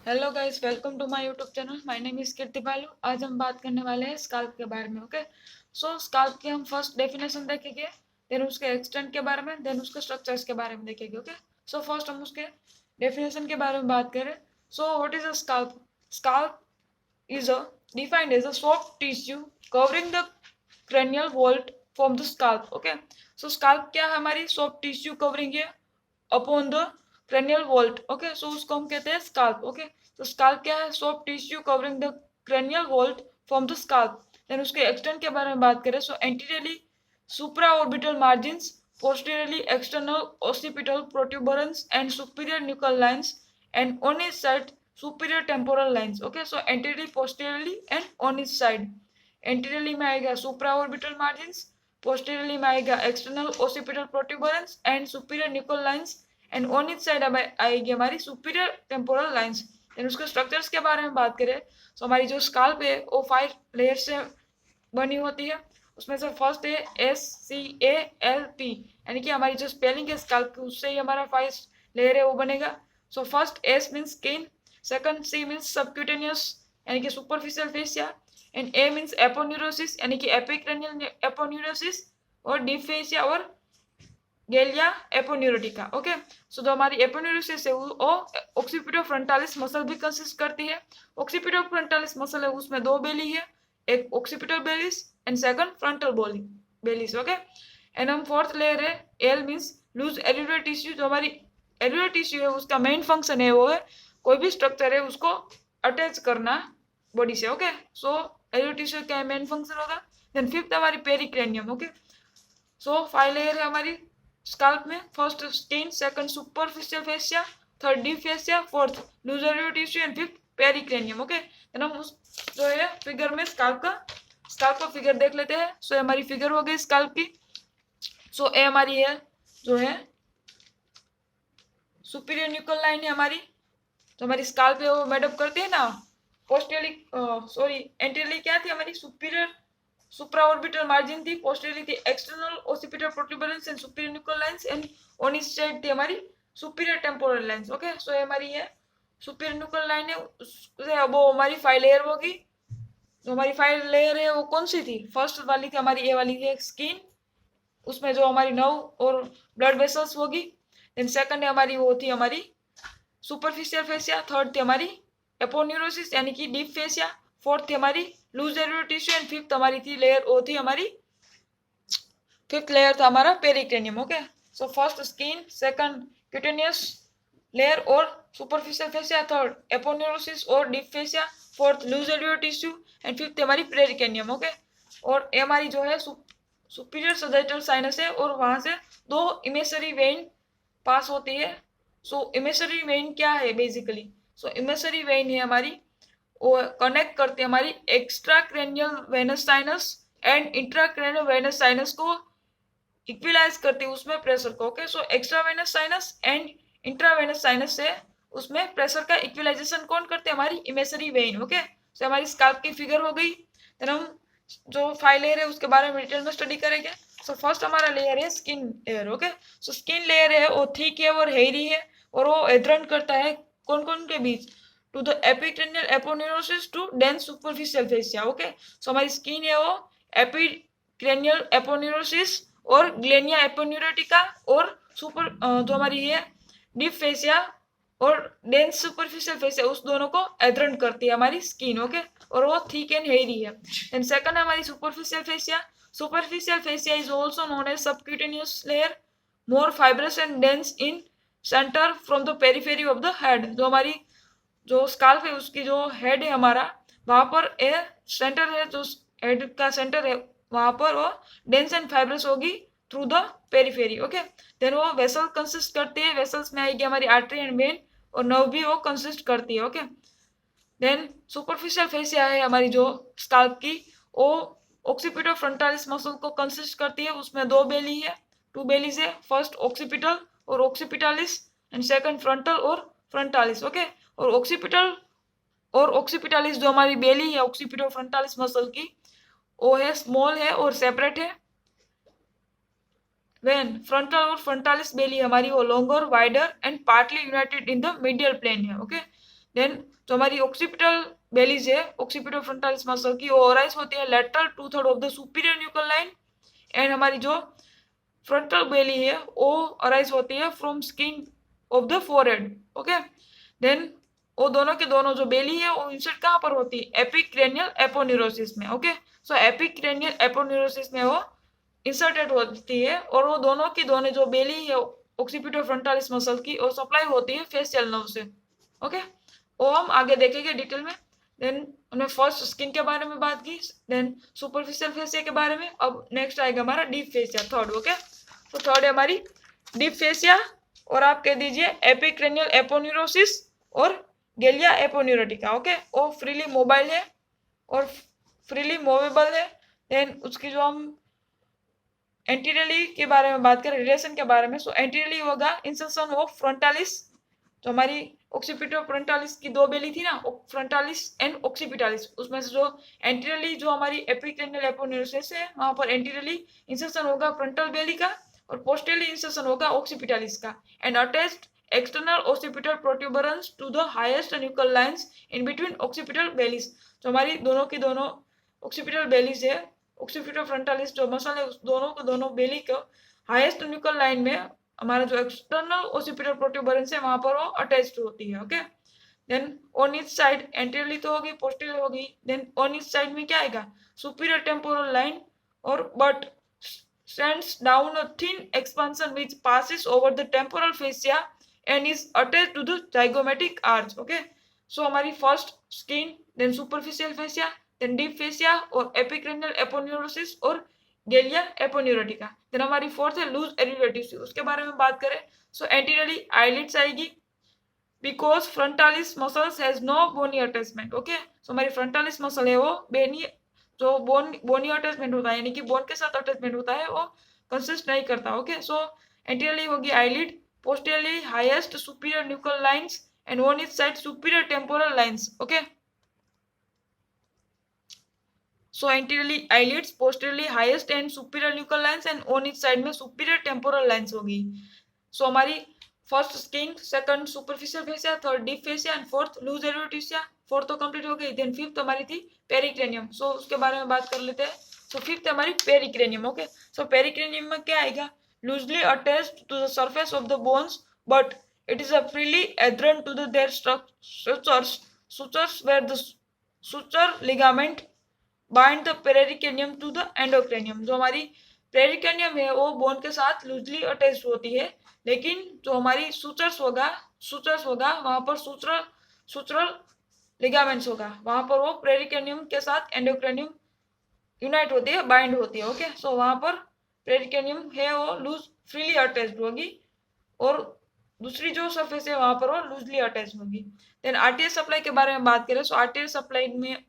Hello guys, welcome to my YouTube channel. My name is Keerthi Balu. आज हम बात करने वाले हैं स्काल्प के बारे में। ओके, सो स्काल्प की हम फर्स्ट डेफिनेशन देखेंगे, देन उसके एक्सटेंट के बारे में, देन उसके स्ट्रक्चर्स के बारे में देखेंगे। ओके, सो फर्स्ट हम उसके डेफिनेशन के बारे में बात करें। So what is a scalp? Scalp is a defined as a soft tissue covering the cranial vault from the scalp. Okay, so scalp क्या है? हमारी soft tissue covering है upon the cranial vault. Okay, so उसको हम कहते हैं scalp. Okay, तो scalp क्या है? Soft tissue covering the cranial vault from the scalp. Then उसके एक्सटेंट के बारे में बात करें, so anteriorly supraorbital margins, posteriorly external occipital protuberance and superior nuchal lines, and on each side superior temporal lines. Okay, so anteriorly, posteriorly and on each side. Anteriorly में आएगा supraorbital margins, posteriorly में आएगा external occipital protuberance and superior nuclear lines, and on etch side आएगी हमारी superior temporal lines. Then उसके structures के बारे में बात करें, तो हमारी जो स्काल्प है वो 5 लेयर से बनी होती है. उसमें से फर्स्ट है SCALP, यानी कि हमारी जो स्पेलिंग है स्काल्प की, उससे ही हमारा 5 लेयर है वो बनेगा. So first S means skin, second C means subcutaneous यानी कि superficial fascia, and A means aponeurosis यानी कि एपिक्रेनियल एपोन्यूरोसिस, और डीप फेसिया और गेलिया एपोन्यूरोटिका. ओके, सो जो हमारी एपोन्यूरोसिस है वो ऑक्सीपिटो फ्रंटालिस मसल भी कंसिस्ट करती है. ऑक्सीपिटो फ्रंटालिस मसल है, उसमें 2 बेली है, एक occipital bellies and second frontal bellies. Okay, and हम फोर्थ लेयर है L means loose areolar tissue. जो हमारी एल्यूलर टिश्यू है उसका मेन फंक्शन है वो है कोई भी स्ट्रक्चर है उसको अटैच करना बॉडी से. ओके, सो एल्यूलर टिश्यू का मेन फंक्शन होगा. देन फिफ्थ हमारी पेरिक्रेनियम. ओके, सो 5 लेयर है हमारी स्काल्प में. First skin, second superficial fascia, third deep fascia, fourth loose areolar tissue and fifth pericranium. Okay, then हम उस जो है फिगर में स्काल्प का फिगर देख लेते हैं. सो हमारी फिगर हो गई स्काल्प की. सो ए हमारी है जो है सुपीरियर न्यूक्लियर लाइन है हमारी, तो हमारी स्काल्प है वो मेडअप करती है ना. पोस्टियरली एंटीरियरली क्या थी हमारी? सुपीरियर सुप्राऑर्बिटल मार्जिन थी, पोस्टीरियरली थी external occipital protuberance and superior nuclear lines, and on each side थी हमारी सुपीरियर टेम्पोरल लाइंस. ओके, सो ये हमारी है सुपीरियर न्यूक्लियर लाइन है, उससे वो हमारी 5 लेयर होगी. जो हमारी 5 लेयर है वो कौन सी थी? फर्स्ट वाली थी हमारी, ए वाली थी स्किन, उसमें जो हमारी नर्व और ब्लड वेसल्स होगी. देन सेकंड है हमारी वो थी हमारी सुपरफिशियल फेसिया, थर्ड थी हमारी एपोन्यूरोसिस यानी कि डीप फेसिया, फोर्थ थी हमारी loose areolar tissue, and fifth हमारी थी लेयर वो थी हमारी फिफ्थ लेयर था हमारा pericranium. Okay, so first skin, second cutaneous layer और सुपरफिशियल फेसिया, थर्ड एपोन्यूरोसिस और deep fascia, fourth loose areolar tissue, and fifth हमारी पेरिक्रेनियम. ओके, और ये हमारी जो है सुपीरियर सजाइटल साइनस है, और वहां से 2 इमेसरी वेन पास होती है. सो इमेसरी वेन क्या है बेसिकली? सो इमेसरी वेन है हमारी वो कनेक्ट करती है हमारी extra cranial venous sinus and intra cranial venous sinus को, इक्विलाइज करती है उसमें प्रेशर को. Okay, so extra Venus sinus and intra Venus sinus से उसमें प्रेशर का इक्विलाइजेशन कौन करते हैं? हमारी इमेसरी वेन. ओके, सो हमारी स्काल्प की फिगर हो गई. देन हम जो 5 लेयर है उसके बारे में डिटेल में स्टडी करेंगे. सो फर्स्ट हमारा लेयर है skin layer. Okay, so skin layer है वो थिक है और हेयरी है, और वो एड्रन करता है कौन कौन के बीच? To the epicranial aponeurosis to dense superficial fascia. Okay, so हमारी स्किन है वो एपिक्रेनियल एपोन्यूरोसिस और ग्लेनिया एपोन्यूरोटिका और सुपर जो हमारी है डीप फेसिया और डेंस सुपरफिशियल फेसिया, उस दोनों को एड्रन करती है हमारी स्किन. ओके, और वो थिक एंड हेयरी है. एंड सेकंड हमारी superficial fascia. Superficial fascia is also known as subcutaneous layer, more fibrous and dense in centre from the periphery of the head. जो हमारी जो स्काल्प है उसकी जो हेड है हमारा, वहां पर ए सेंटर है, जो हेड का सेंटर है वहां पर वो डेंस एंड फाइब्रस होगी through the periphery. Okay, then वो वेसल कंसिस्ट करती है, वेसल्स में आएगी हमारी आर्टरी एंड वेन, और नर्व भी वो कंसिस्ट करती है. ओके, देन सुपरफिशियल फेसिया है हमारी जो स्काल्प की, वो ऑक्सीपिटल फ्रंटालिस मसल को कंसिस्ट करती है. उसमें 2 बेली है, 2 बेलीज है, फर्स्ट ऑक्सीपिटल और ऑक्सीपिटालिस, एंड सेकंड फ्रंटल और फ्रंटालिस. ओके, और ऑक्सीपिटालिस जो हमारी बेली है ऑक्सीपिटल फ्रंटालिस मसल की, वो है स्मॉल है और सेपरेट है. वेन फ्रंटल और फ्रंटालिस बेली हमारी वो longer, wider and partly united in the medial plane है. ओके, देन जो हमारी ऑक्सीपिटल बेलीज है, ऑक्सीपिटल फ्रंटालिस मसल की, वो अराइज होती है lateral 2/3 of the superior nuclear line. And हमारी जो फ्रंटल बेली है वो अराइज होती है from skin of the forehead. Okay, then वो दोनों के दोनों जो बेली है वो इंसर्ट कहाँ पर होती है? एपिक्रेनियल एपोन्यूरोसिस में। ओके, सो एपिक्रेनियल एपोन्यूरोसिस में वो इंसर्टेड होती है, और वो दोनों की दोनों जो बेली है ऑक्सीपिटल फ्रंटालिस मसल की, वो सप्लाई होती है फेशियल नर्व से। ओके, वो हम आगे देखेंगे डिटेल में। देन हमने फर्स्ट स्किन के बारे में बात की, देन सुपरफिशियल फेसिया के बारे में। अब नेक्स्ट आएगा हमारा डीप फेसिया, थर्ड। ओके, तो थर्ड है हमारी डीप फेसिया, और आप कह दीजिए एपिक्रेनियल एपोन्यूरोसिस और गेलिया एपोन्यूरोटिका। ओके, वो फ्रीली मोबाइल है और फ्रीली मूवेबल है। देन उसकी जो हम एंटीरियरली के बारे में बात करें, रिलेशन के बारे में, सो एंटीरियरली होगा इंसर्शन ऑफ फ्रंटालिस, जो हमारी ऑक्सीपिटल फ्रंटालिस की दो बेली थी ना, फ्रंटालिस एंड ऑक्सीपिटालिस, उसमें से जो एंटीरियरली जो हमारी एपिक्रेनियल एपोन्यूरोसिस है, वहां पर एंटीरियरली इंसर्शन होगा फ्रंटल बेली का, और पोस्टरली इंसर्शन होगा ऑक्सीपिटालिस का, and attached external occipital protuberance to the highest nuclear lines in between occipital bellies. जो हमारी दोनों की दोनों ऑक्सीपिटल बेलीज है, ऑक्सीपिटल फ्रंटालिस जो मसल है, उस दोनों को दोनों बेली को हाईएस्ट न्यूक्लियर लाइन में हमारा जो एक्सटर्नल ऑक्सीपिटल प्रोट्यूबरेंस है वहां पर वो अटैच्ड होती है। Okay, then on each side anteriorly तो होगी, पोस्टीरियर होगी, देन ऑन ईच साइड में क्या आएगा? सुपीरियर टेम्पोरल लाइन, और but sends down a thin expansion which passes over the temporal fascia and is attached to the zygomatic arch. Okay, so हमारी first skin, then superficial fascia, then deep fascia, और epicranial aponeurosis और galea aponeurotica. Then हमारी fourth है loose एरियोटिस, उसके बारे में बात करें, सो एंटीरियरली आईलिड्स आएगी, because frontalis muscles has no bony attachment. Okay, so हमारी फ्रंटालिस मसल है वो बेनी, जो बोनी अटैचमेंट होता है, यानी कि बोन के साथ अटैचमेंट होता है, वो कंसिस्ट नहीं करता। ओके, सो एंटीरियरली होगी eyelid, posteriorly highest superior nuclear lines, and on each side superior temporal lines. Okay, so anteriorly eyelids, posteriorly highest and superior nuclear lines, and on each side में superior temporal lines होगी। So हमारी first skin, second superficial fascia, third deep fascia, and fourth loose एरियोटिसिया। Fourth तो complete हो गई, then fifth हमारी थी पेरिक्रेनियम। सो उसके बारे में बात कर लेते हैं। सो फिफ्थ हमारी पेरिक्रेनियम। ओके, सो पेरिक्रेनियम में क्या आएगा? Loosely attached to the surface of the bones, but it is a freely adherent to their sutures where the suture ligament bind the पेरिक्रेनियम to the एंडोक्रेनियम। जो हमारी पेरिक्रेनियम है वो बोन के साथ लूजली अटैच होती है, लेकिन जो हमारी सुचर्स होगा वहां पर सुचरल लिगामेंट्स होगा, वहां पर वो पेरिक्रेनियम के साथ एंडोक्रेनियम यूनाइट होती है, बाइंड होती है। ओके, सो वहां पर पेरिक्रेनियम है वो लूज फ्रीली अटैच्ड होगी, और दूसरी जो सरफेस है वहां पर वो लूजली अटैच होगी। देन आरटीएस सप्लाई के बारे में बात करें, सो आरटीएस सप्लाई में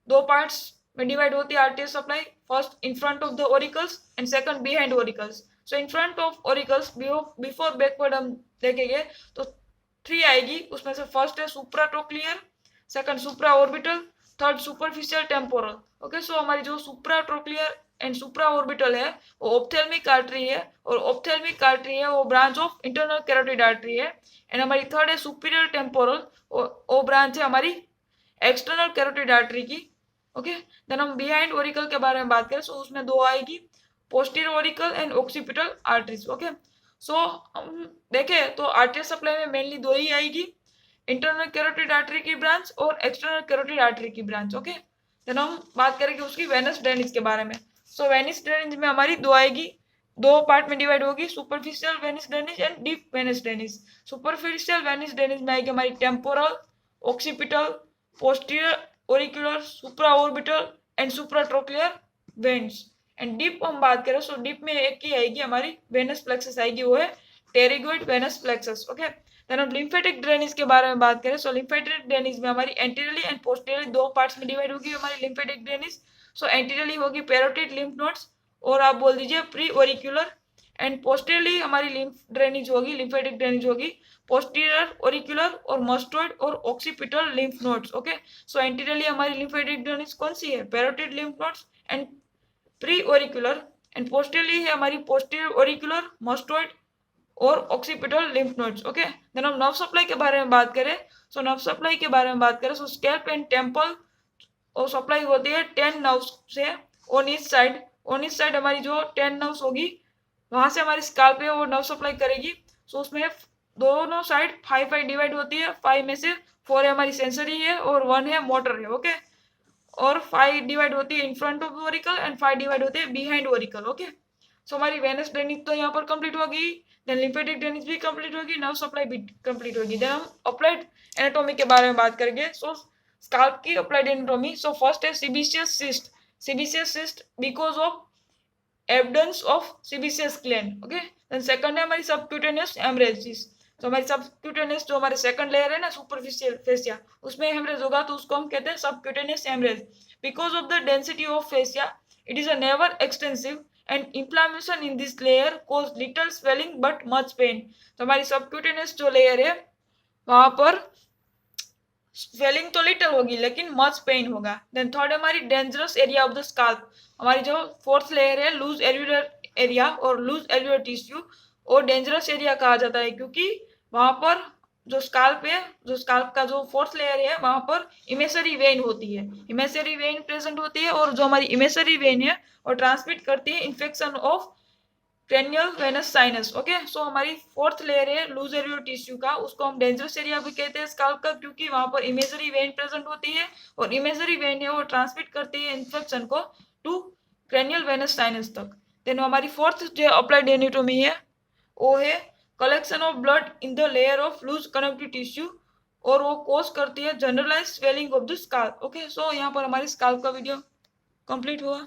दो पार्ट्स में डिवाइड होती है arteries supply, first in front of the auricles and second behind auricles. So in front of auricles before backward हम देखेंगे तो 3 आएगी, उसमें से फर्स्ट है supratrochlear, second supraorbital, third superficial temporal. Okay, so हमारी जो सुप्राट्रोक्लियर एंड सुप्रा ऑर्बिटल है वो ऑप्थेल्मिक आर्टरी है, और ऑप्थेल्मिक आर्टरी है वो branch of internal carotid artery है। एंड हमारी थर्ड है सुपीरियर टेम्पोरल, वो ब्रांच है हमारी एक्सटर्नल कैरोटिड आर्टरी की। ओके, देन हम बिहाइंड ओरिकल के बारे में बात करें, सो उसमें दो आएगी, posterior auricle and occipital arteries. Okay, so हम देखें तो आर्टरी सप्लाई में मेनली दो ही आएगी, इंटरनल कैरोटिड आर्टरी की ब्रांच और एक्सटर्नल कैरोटिड आर्टरी की ब्रांच। ओके, देन हम बात करेंगे उसकी वेनस ड्रेनेज के बारे में। सो वेनस ड्रेनेज में हमारी दो आएगी, दो पार्ट में डिवाइड होगी, superficial venous drainage and deep venous drainage. Superficial venous drainage में आएगी हमारी temporal, occipital, posterior auricular, supraorbital and supratrochlear veins. And deep हम बात करें, सो डीप में एक ही आएगी हमारी वेनस प्लेक्सस आएगी, वो है pterygoid venous plexus. Okay, then हम लिम्फेटिक ड्रेनेज के बारे में बात करें, सो लिम्फेटिक ड्रेनेज में हमारी एंटीरियरली एंड पोस्टीरियरली दो पार्ट्स में डिवाइड होगी हमारी लिम्फेटिक ड्रेनेज। सो एंटीरियरली होगी पैरोटिड लिम्फ नोड्स, और आप बोल दीजिए प्री ओरिकुलर, एंड पोस्टीरियरली हमारी लिम्फ ड्रेनेज होगी, लिम्फेटिक ड्रेनेज होगी पोस्टीरियर ओरिकुलर और मस्टोइड और occipital lymph nodes. Okay, so anteriorly हमारी लिम्फेटिक ड्रेनेज कौन सी है? Parotid lymph nodes and preauricular, and posteriorly है हमारी पोस्टीरियर ओरिकुलर, मस्टोइड और occipital lymph nodes. Okay, then हम नर्व सप्लाई के बारे में बात करें। सो नर्व सप्लाई के बारे में बात करें, सो स्कैल्प एंड टेम्पल और सप्लाई होती है 10 नर्व्स से on each side. On each side हमारी जो 10 नर्व्स होगी वहां से हमारी स्काल्प है वो नर्व सप्लाई करेगी। सो उसमें दोनों साइड 5 डिवाइड होती है। 5 में से 4 है हमारी सेंसरी है और 1 है मोटर है। ओके, और 5 डिवाइड होती है इन front of Oracle and 5 divide होते हैं बिहाइंड ओरिकल। ओके, सो हमारी वेनस ड्रेनेज तो यहाँ पर कंप्लीट होगी, देन लिम्फेटिक ड्रेनेज भी कंप्लीट होगी, नर्व सप्लाई भी कंप्लीट होगी। देन हम अप्लाइड एनाटॉमी के बारे में बात करेंगे। सो स्काल्प की अप्लाइड एनाटॉमी। सो फर्स्ट है sebaceous cyst. Sebaceous cyst because of evidence of sebaceous gland. Okay, then second है हमारी सबक्यूटेनियस हेमरेजिस। तो हमारी सबक्यूटेनियस जो हमारे सेकंड लेयर है ना सुपरफिशियल फेसिया, उसमें हेमरेज होगा तो उसको हम कहते हैं subcutaneous haemorrhage. Because of the density of fascia it is a never extensive and inflammation in this layer cause little swelling but much pain. तो हमारी सबक्यूटेनियस जो लेयर है वहां पर स्वेलिंग तो लिटल होगी लेकिन मच पेन होगा। देन थर्ड हमारी dangerous area of the scalp. हमारी जो फोर्थ लेयर है लूज एल्वियोलर एरिया और लूज एल्वियोलर टिश्यू, और डेंजरस एरिया कहा जाता है क्योंकि वहां पर जो स्काल्प है, जो स्काल्प का जो फोर्थ लेयर है वहां पर इमेसरी वेन होती है, इमेसरी वेन प्रेजेंट होती है, और जो हमारी इमेसरी वेन है वो ट्रांसमिट करती है infection of cranial venous sinus. Okay, so हमारी फोर्थ लेयर है लूज एरियो टिश्यू का, उसको हम डेंजरस एरिया भी कहते हैं स्काल्प का क्योंकि वहां पर इमेजरी वेन प्रेजेंट होती है, और इमेजरी वेन है वो ट्रांसमिट करती है इन्फेक्शन को टू क्रेनियल वेनस साइनस तक। देन हमारी फोर्थ जो अप्लाइड एनाटॉमी है वो है collection of blood in the layer of loose connective tissue, और वो कोज करती है generalised swelling of the scalp. Okay, so यहाँ पर हमारी स्काल्प का वीडियो कंप्लीट हुआ।